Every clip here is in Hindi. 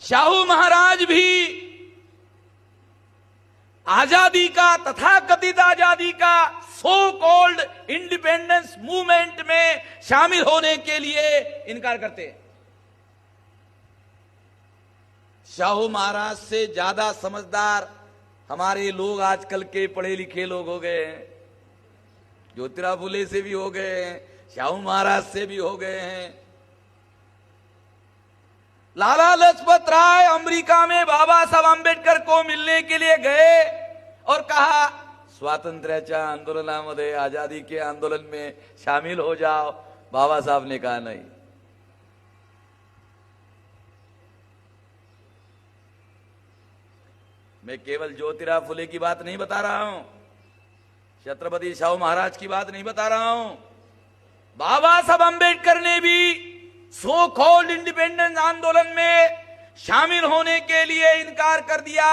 शाहू महाराज भी आजादी का, तथाकथित आजादी का, सो कॉल्ड इंडिपेंडेंस मूवमेंट में शामिल होने के लिए इनकार करते हैं। शाहू महाराज से ज्यादा समझदार हमारे लोग आजकल के पढ़े लिखे लोग हो गए हैं। ज्योतिराव फुले से भी हो गए हैं, शाहू महाराज से भी हो गए हैं। लाला लजपत राय अमेरिका में बाबा साहब आंबेडकर को मिलने के लिए गए और कहा स्वातंत्र्याच्या आंदोलनामध्ये, आजादी के आंदोलन में शामिल हो जाओ। बाबा साहब ने कहा नहीं। मैं केवल ज्योतिराव फुले की बात नहीं बता रहा हूं, छत्रपति शाहू महाराज की बात नहीं बता रहा हूं। बाबा साहब आंबेडकर ने भी सो कॉल्ड इंडिपेंडेंस आंदोलन में शामिल होने के लिए इनकार कर दिया।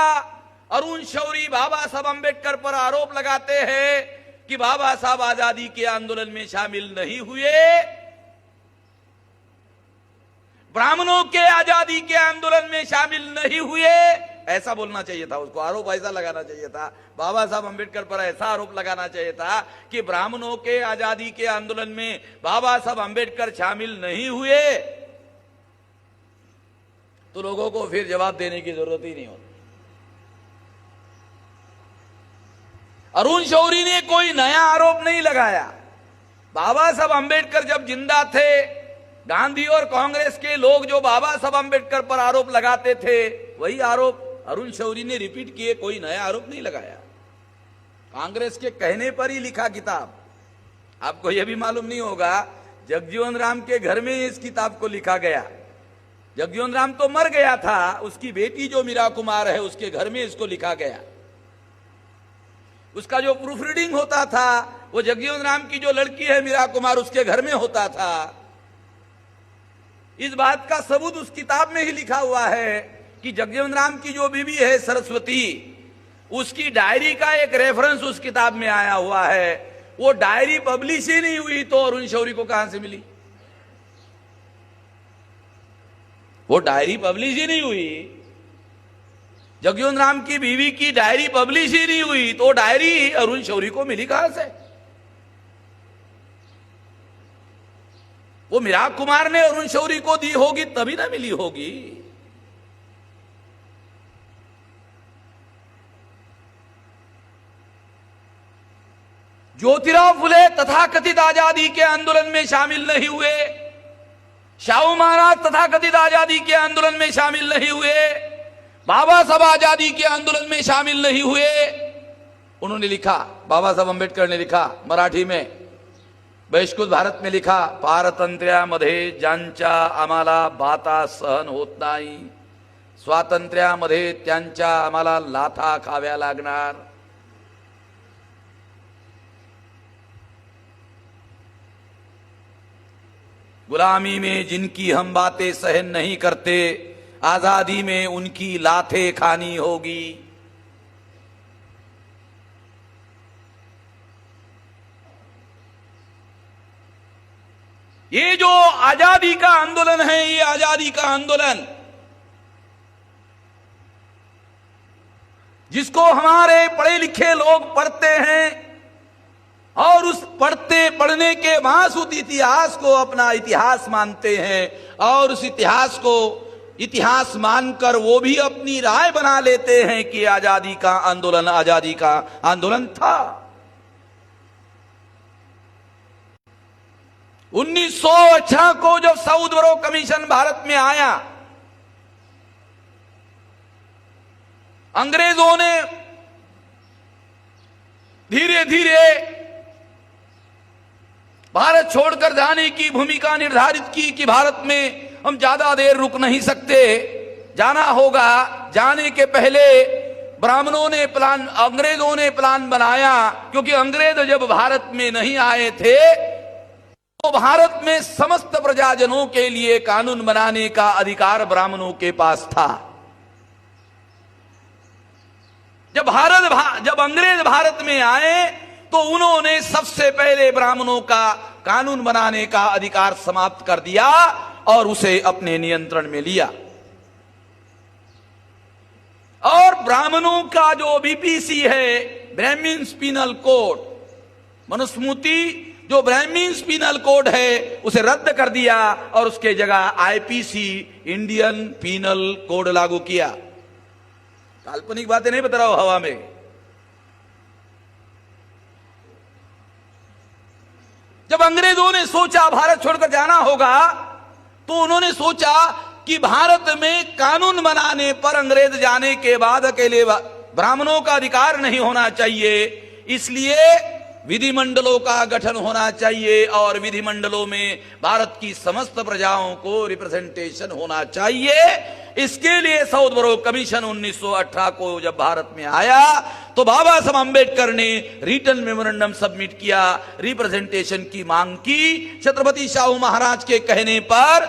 अरुण शौरी बाबा साहब आंबेडकर पर आरोप लगाते हैं कि बाबा साहब आजादी के आंदोलन में शामिल नहीं हुए। ब्राह्मणों के आजादी के आंदोलन में शामिल नहीं हुए, ऐसा बोलना चाहिए था उसको। आरोप ऐसा लगाना चाहिए था, बाबा साहब आंबेडकर पर ऐसा आरोप लगाना चाहिए था कि ब्राह्मणों के आजादी के आंदोलन में बाबा साहब आंबेडकर शामिल नहीं हुए, तो लोगों को फिर जवाब देने की जरूरत ही नहीं होती। अरुण शौरी ने कोई नया आरोप नहीं लगाया। बाबा साहब आंबेडकर जब जिंदा थे, गांधी और कांग्रेस के लोग जो बाबा साहब आंबेडकर पर आरोप लगाते थे, वही आरोप अरुण शौरी ने रिपीट किए, कोई नया आरोप नहीं लगाया। कांग्रेस के कहने पर ही लिखा किताब। आपको यह भी मालूम नहीं होगा, जगजीवन राम के घर में इस किताब को लिखा गया। जगजीवन राम तो मर गया था, उसकी बेटी जो मीरा कुमार है उसके घर में इसको लिखा गया। उसका जो प्रूफ रीडिंग होता था वो जगजीवन राम की जो लड़की है मीरा कुमार, उसके घर में होता था। इस बात का सबूत उस किताब में ही लिखा हुआ है कि जगजीवन राम की जो बीवी है सरस्वती, उसकी डायरी का एक रेफरेंस उस किताब में आया हुआ है। वो डायरी पब्लिश ही नहीं हुई तो अरुण शौरी को कहां से मिली? वो डायरी पब्लिश ही नहीं हुई, जगजीवन राम की बीवी की डायरी पब्लिश ही नहीं हुई, तो डायरी अरुण शौरी को मिली कहां से? वो मीरा कुमार ने अरुण शौरी को दी होगी तभी ना मिली होगी। ज्योतिराव फुले तथाकथित आजादी के आंदोलन में शामिल नहीं हुए। शाहू महाराज तथाकथित आजादी के आंदोलन में शामिल नहीं हुए। बाबा साहब आजादी के आंदोलन में शामिल नहीं हुए। उन्होंने लिखा, बाबा साहब आंबेडकर ने लिखा मराठी में, बहिष्कृत भारत में लिखा, पारतंत्र्यामध्ये ज्यांच्या आम्हाला बाता सहन होत नाही, स्वातंत्र्यामध्ये त्यांच्या आम्हाला लाथा खाव्या लागणार। गुलामी में जिनकी हम बातें सहन नहीं करते, आजादी में उनकी लातें खानी होगी। ये जो आजादी का आंदोलन है, ये आजादी का आंदोलन जिसको हमारे पढ़े लिखे लोग पढ़ते हैं और उस पढ़ने के मासूद इतिहास को अपना इतिहास मानते हैं, और उस इतिहास को इतिहास मानकर वो भी अपनी राय बना लेते हैं कि आजादी का आंदोलन था। 1906 को जब साउथ बरो कमीशन भारत में आया, अंग्रेजों ने धीरे धीरे भारत छोड़कर जाने की भूमिका निर्धारित की कि भारत में हम ज्यादा देर रुक नहीं सकते, जाना होगा। जाने के पहले अंग्रेजों ने प्लान बनाया, क्योंकि अंग्रेज जब भारत में नहीं आए थे तो भारत में समस्त प्रजाजनों के लिए कानून बनाने का अधिकार ब्राह्मणों के पास था। जब अंग्रेज भारत में आए तो उन्होंने सबसे पहले ब्राह्मणों का कानून बनाने का अधिकार समाप्त कर दिया और उसे अपने नियंत्रण में लिया। ब्राह्मणों का जो बीपीसी है, ब्राह्मण्स पीनल कोड, मनुस्मृति जो ब्राह्मण्स पीनल कोड है उसे रद्द कर दिया और उसके जगह आईपीसी, इंडियन पीनल कोड लागू किया। काल्पनिक बातें नहीं बता रहा हूं हवा में। जब अंग्रेजों ने सोचा भारत छोड़कर जाना होगा, तो उन्होंने सोचा कि भारत में कानून बनाने पर अंग्रेज जाने के बाद अकेले ब्राह्मणों का अधिकार नहीं होना चाहिए, इसलिए विधिमंडलों का गठन होना चाहिए और विधिमंडलों में भारत की समस्त प्रजाओं को रिप्रेजेंटेशन होना चाहिए। इसके लिए साउथबरो कमीशन 1918 को जब भारत में आया तो बाबा साहब अंबेडकर ने रिटन मेमोरेंडम सबमिट किया, रिप्रेजेंटेशन की मांग की। छत्रपति शाहू महाराज के कहने पर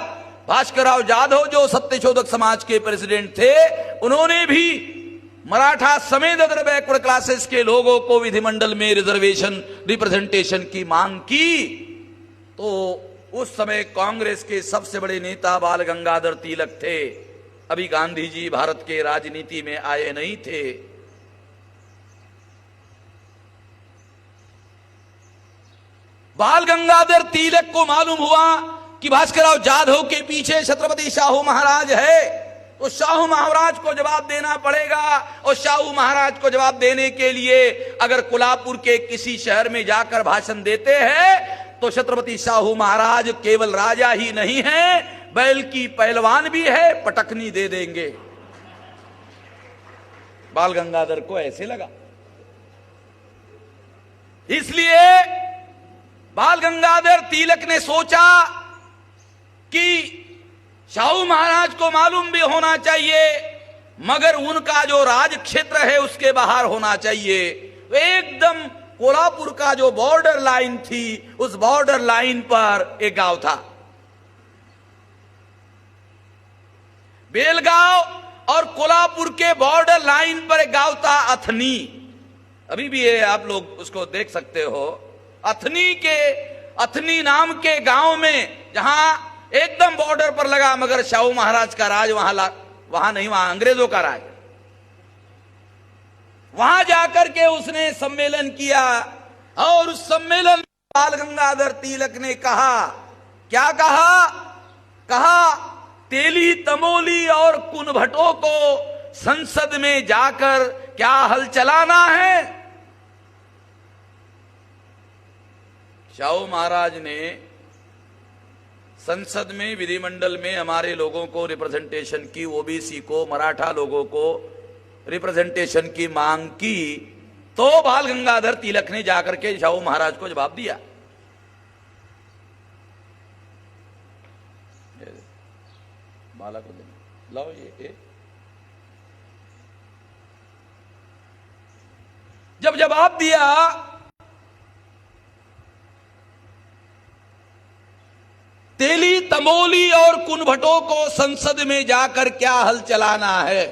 भास्करराव जाधव जो सत्यशोधक समाज के प्रेसिडेंट थे, उन्होंने भी मराठा समेत अदर बैकवर्ड क्लासेस के लोगों को विधिमंडल में रिजर्वेशन, रिप्रेजेंटेशन की मांग की। तो उस समय कांग्रेस के सबसे बड़े नेता बाल गंगाधर तिलक थे। अभी गांधी जी भारत के राजनीति में आए नहीं थे। बाल गंगाधर तिलक को मालूम हुआ कि भास्करराव जाधव के पीछे छत्रपति शाहू महाराज है, तो शाहू महाराज को जवाब देना पड़ेगा। और शाहू महाराज को जवाब देने के लिए अगर कोल्हापुर के किसी शहर में जाकर भाषण देते हैं तो छत्रपति शाहू महाराज केवल राजा ही नहीं है बल्कि पहलवान भी है, पटकनी दे देंगे। बाल गंगाधर को ऐसे लगा, इसलिए बाल गंगाधर तिलक ने सोचा कि शाहू महाराज को मालूम भी होना चाहिए, मगर उनका जो राज क्षेत्र है उसके बाहर होना चाहिए। एकदम कोल्हापुर का जो बॉर्डर लाइन थी, उस बॉर्डर लाइन पर एक गांव था बेलगांव, और कोल्हापुर के बॉर्डर लाइन पर एक गांव था अथनी। अभी भी है, आप लोग उसको देख सकते हो। अथनी नाम के गांव में, जहां एकदम बॉर्डर पर लगा, मगर शाहू महाराज का राज वहां नहीं, वहां अंग्रेजों का राज। वहां जाकर के उसने सम्मेलन किया और उस सम्मेलन में बाल गंगाधर तिलक ने कहा, क्या कहा? कहा तेली, तमोली और कुनभटों को संसद में जाकर क्या हल चलाना है। शाहू महाराज ने संसद में, विधिमंडल में हमारे लोगों को रिप्रेजेंटेशन की, ओबीसी को, मराठा लोगों को रिप्रेजेंटेशन की मांग की, तो बाल गंगाधर तिलक ने जाकर के शाहू महाराज को जवाब दिया। बाला को देना, लाओ ये। जब जवाब दिया तेली, तमोली और कुनभटों को संसद में जाकर क्या हल चलाना है,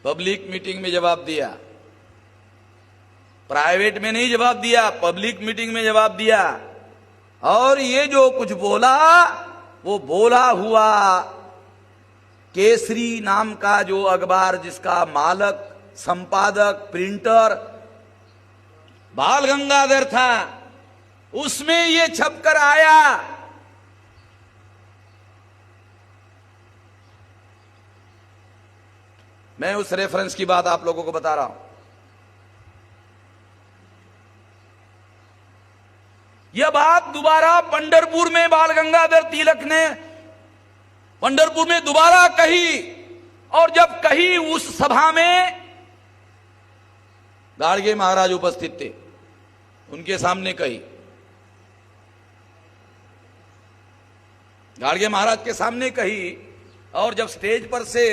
पब्लिक मीटिंग में जवाब दिया। प्राइवेट में नहीं जवाब दिया, पब्लिक मीटिंग में जवाब दिया। और ये जो कुछ बोला, वो बोला हुआ केसरी नाम का जो अखबार, जिसका मालक, संपादक, प्रिंटर बाल गंगाधर था, उसमें ये छपकर आया। मैं उस रेफरेंस की बात आप लोगों को बता रहा हूं। यह बात दोबारा पंढरपुर में बाल गंगाधर तिलक ने पंढरपुर में दोबारा कही, और जब कही उस सभा में गाडगे महाराज उपस्थित थे, उनके सामने कही। गाडगे महाराज के सामने कही, और जब स्टेज पर से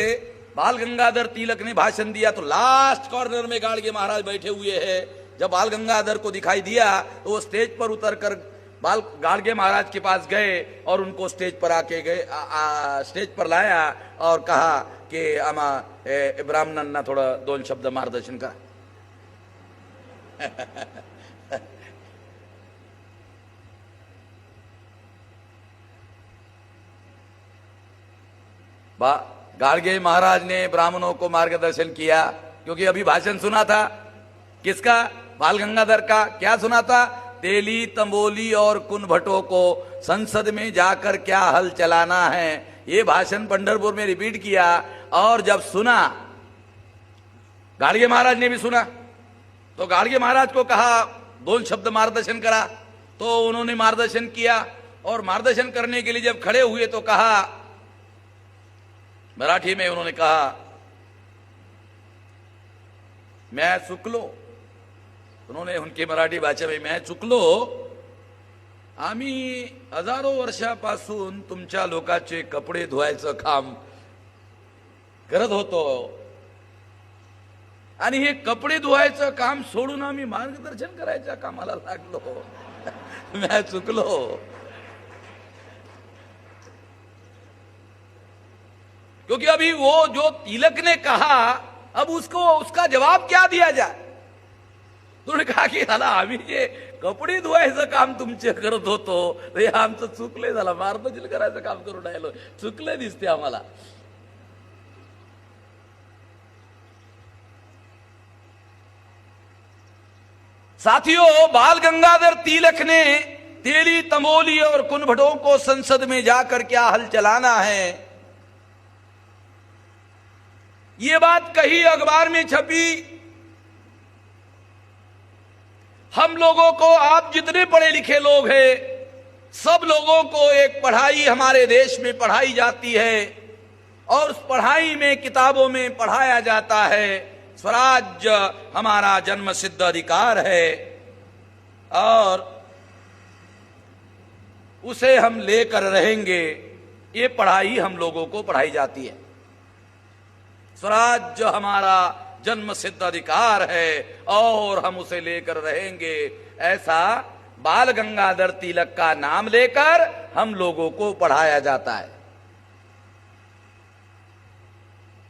बाल गंगाधर तिलक ने भाषण दिया तो लास्ट कॉर्नर में गाडगे महाराज बैठे हुए हैं। जब बाल गंगाधर को दिखाई दिया तो वो स्टेज पर उतरकर गाडगे महाराज के पास गए और उनको स्टेज पर आके गए, स्टेज पर लाया और कहा कि आमा ब्राह्मणांना थोड़ा 2 शब्द मार्गदर्शन का। गाडगे महाराज ने ब्राह्मणों को मार्गदर्शन किया, क्योंकि अभी भाषण सुना था किसका, बाल गंगाधर का। क्या सुना था, तेली तंबोली और कुनभटों को संसद में जाकर क्या हल चलाना है, ये भाषण पंढरपुर में रिपीट किया। और जब सुना, गाडगे महाराज ने भी सुना, तो गाडगे महाराज को कहा 2 शब्द मार्गदर्शन करा, तो उन्होंने मार्गदर्शन किया। और मार्गदर्शन करने के लिए जब खड़े हुए तो कहा, मराठी में उन्होंने कहा, मैं चुकलो, उन्होंने उनकी मराठी भाषा में, मैं चुकलो, आम्ही हजारो वर्षापासून तुमच्या लोकांचे कपडे धुवायचं काम करत होतो आणि हे कपडे धुवायचं काम सोडून आम्ही मार्गदर्शन करायच्या कामाला लागलो। मैं चुकलो। क्योंकि अभी वो जो तिलक ने कहा, अब उसका जवाब क्या दिया जाए। तुमने कहा की झाला आम्ही जे कपडे धुवायचं काम तुमचे करत होतो ते आमचं चुकले, झाला मार्गदर्शन करायचं काम करून राहिलो, चुकले दिसते आम्हाला। साथियों, बाल गंगाधर तिलक ने तेली तंबोली और कुनभटों को संसद में जाकर क्या हल चलाना है, ये बात कही, अखबार में छपी। हम लोगों को, आप जितने पढ़े लिखे लोग हैं, सब लोगों को एक पढ़ाई हमारे देश में पढ़ाई जाती है, और उस पढ़ाई में, किताबों में पढ़ाया जाता है स्वराज्य हमारा जन्म सिद्ध अधिकार है, और उसे हम लेकर रहेंगे। ये पढ़ाई हम लोगों को पढ़ाई जाती है। स्वराज्य हमारा जन्म सिद्ध अधिकार है और हम उसे लेकर रहेंगे, ऐसा बाल गंगाधर तिलक का नाम लेकर हम लोगों को पढ़ाया जाता है।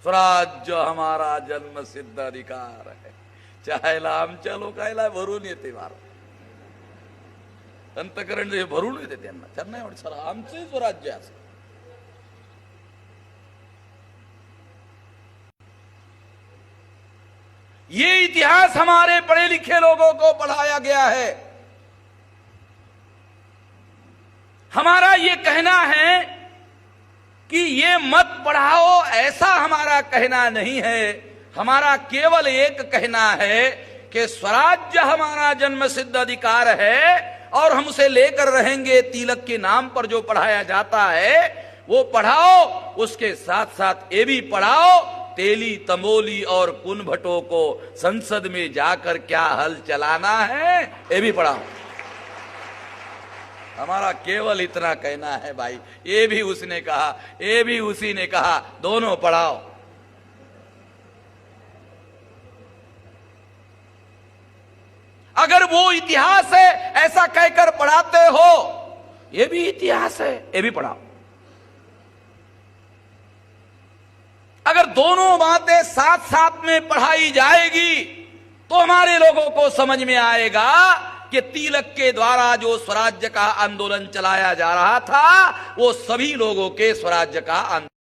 स्वराज्य हमारा जन्म सिद्ध अधिकार है, चाहेला आमच्या लोकायला भरून येते मार, अंतकरण जे भरून येते त्यांना एवढं सर आमचे स्वराज्य असं। ये इतिहास हमारे पढ़े लिखे लोगों को पढ़ाया गया है। हमारा ये कहना है कि ये मत पढ़ाओ, ऐसा हमारा कहना नहीं है। हमारा केवल एक कहना है कि स्वराज्य हमारा जन्म सिद्ध अधिकार है और हम उसे लेकर रहेंगे। तिलक के नाम पर जो पढ़ाया जाता है वो पढ़ाओ, उसके साथ साथ ये भी पढ़ाओ, तेली तंबोली और कुनभटों को संसद में जाकर क्या हल चलाना है, ये भी पढ़ाओ। हमारा केवल इतना कहना है भाई। ये भी उसने कहा, ये भी उसी ने कहा, दोनों पढ़ाओ। अगर वो इतिहास है ऐसा कहकर पढ़ाते हो, ये भी इतिहास है, ये भी पढ़ाओ। अगर दोनों बातें साथ साथ में पढ़ाई जाएगी तो हमारे लोगों को समझ में आएगा कि तिलक के द्वारा जो स्वराज्य का आंदोलन चलाया जा रहा था वो सभी लोगों के स्वराज्य का आंदोलन